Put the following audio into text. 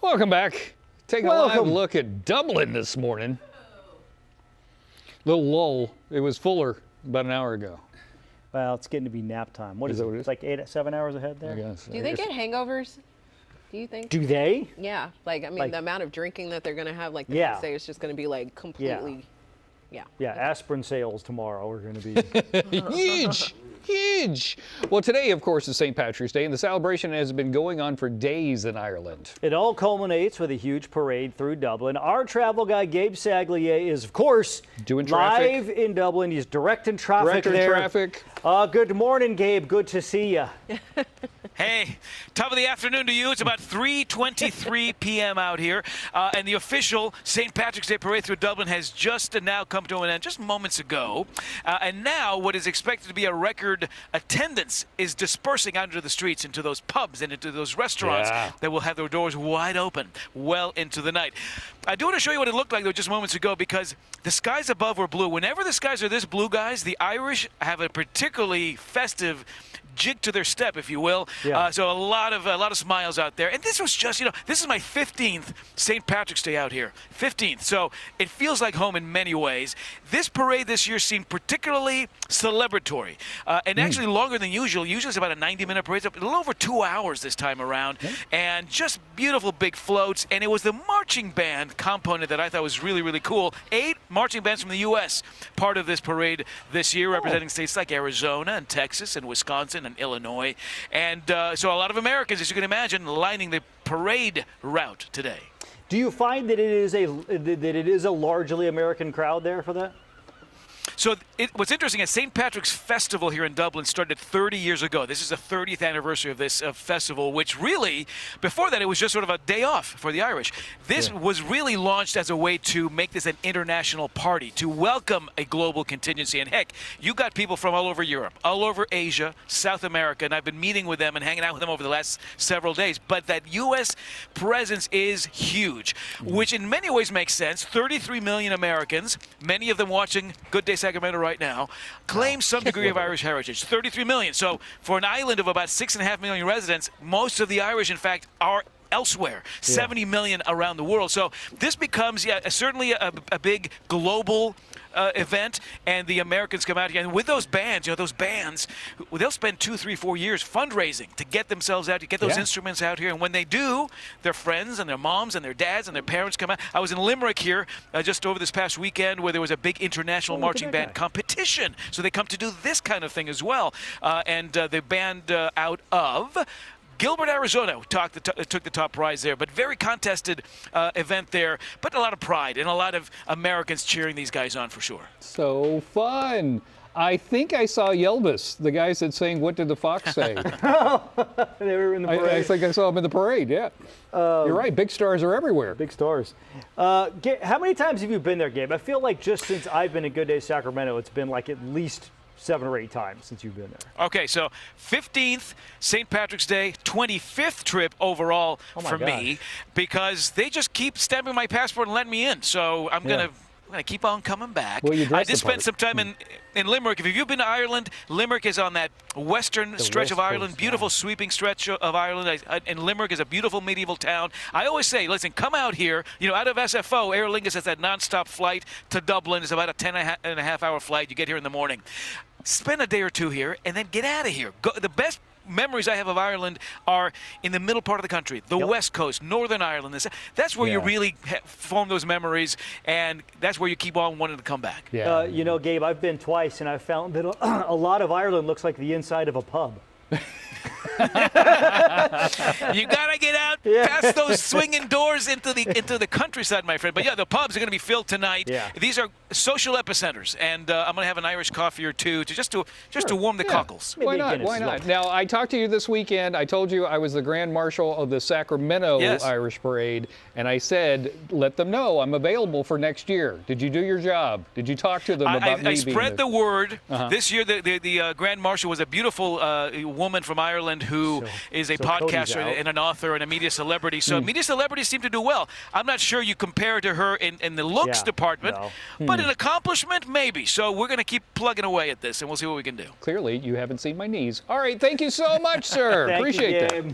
Welcome back. Taking a live look at Dublin this morning. Little lull. It was fuller about an hour ago. Well, it's getting to be nap time. What is it? It's like 7 hours ahead there? I guess. Do they get hangovers? Do you think? Do they? Yeah. Like, I mean, the amount of drinking that they're going to have, like, the next day is just going to be, like, completely, Yeah, aspirin sales tomorrow are going to be... Huge. Huge. Well, today, of course, is St. Patrick's Day, and the celebration has been going on for days in Ireland. It all culminates with a huge parade through Dublin. Our travel guy, Gabe Saglie, is, of course, doing traffic live in Dublin. He's directing traffic there. Traffic. Good morning, Gabe. Good to see you. Hey, top of the afternoon to you. It's about 3:23 p.m. out here, and the official St. Patrick's Day parade through Dublin has just now come to an end, just moments ago. And now what is expected to be a record attendance is dispersing out into the streets, into those pubs and into those restaurants that will have their doors wide open well into the night. I do want to show you what it looked like, though, just moments ago, because the skies above were blue. Whenever the skies are this blue, guys, the Irish have a particularly festive jig to their step, if you will. So a lot of smiles out there. And this was just, this is my 15th St. Patrick's Day out here. 15th. So it feels like home in many ways. This parade this year seemed particularly celebratory and actually longer than usual. Usually it's about a 90-minute parade. It's a little over 2 hours this time around. And just beautiful big floats. And it was the marching band component that I thought was really, really cool. 8 marching bands from the U.S. part of this parade this year, representing states like Arizona and Texas and Wisconsin and Illinois. And so a lot of Americans, as you can imagine, lining the parade route today. Do you find that it is a largely American crowd there for that? So what's interesting is St. Patrick's Festival here in Dublin started 30 years ago. This is the 30th anniversary of this festival, which really, before that, it was just sort of a day off for the Irish. This was really launched as a way to make this an international party, to welcome a global contingency. And heck, you got people from all over Europe, all over Asia, South America, and I've been meeting with them and hanging out with them over the last several days. But that U.S. presence is huge, which in many ways makes sense. 33 million Americans, many of them watching Good Day Sacramento right now, claim some degree of Irish heritage. 33 million. So for an island of about 6.5 million residents, most of the Irish, in fact, are elsewhere. 70 million around the world. So this becomes certainly a big global event, and the Americans come out here. And with those bands, they'll spend 2, 3, 4 years fundraising to get themselves out, to get those instruments out here. And when they do, their friends and their moms and their dads and their parents come out. I was in Limerick here just over this past weekend, where there was a big international marching band competition. So they come to do this kind of thing as well. And the band out of Gilbert, Arizona took the top prize there, but very contested event there, but a lot of pride and a lot of Americans cheering these guys on for sure. So fun. I think I saw Yelvis, the guys that sang "What Did the Fox Say?" They were in the parade. I think I saw them in the parade, You're right, big stars are everywhere. Big stars. How many times have you been there, Gabe? I feel like just since I've been at Good Day Sacramento, it's been like at least 7 or 8 times since you've been there. Okay, so 15th St. Patrick's Day, 25th trip overall for me, because they just keep stamping my passport and letting me in. So I'm gonna keep on coming back. Well, I did spend some time in Limerick. If you've been to Ireland, Limerick is on that western stretch of Ireland, beautiful sweeping stretch of Ireland. And Limerick is a beautiful medieval town. I always say, listen, come out here. Out of SFO, Aer Lingus has that nonstop flight to Dublin. It's about a 10.5-hour flight. You get here in the morning. Spend a day or two here, and then get out of here. The best memories I have of Ireland are in the middle part of the country, the West Coast, Northern Ireland. That's where you really form those memories, and that's where you keep on wanting to come back. Gabe, I've been twice, and I found that a lot of Ireland looks like the inside of a pub. You gotta get out past those swinging doors into the countryside, my friend. But the pubs are gonna be filled tonight. These are social epicenters, and I'm gonna have an Irish coffee or two to warm the cockles. Why not? Why not? Now, I talked to you this weekend. I told you I was the Grand Marshal of the Sacramento Irish Parade, and I said, let them know I'm available for next year. Did you do your job? Did you talk to them about me? I spread the word. This year, the Grand Marshal was a beautiful woman from Ireland who is a podcaster and an author and a media celebrity. So media celebrities seem to do well. I'm not sure you compare to her in the looks department, but in accomplishment, maybe. So we're going to keep plugging away at this, and we'll see what we can do. Clearly, you haven't seen my knees. All right, thank you so much, sir. Appreciate that.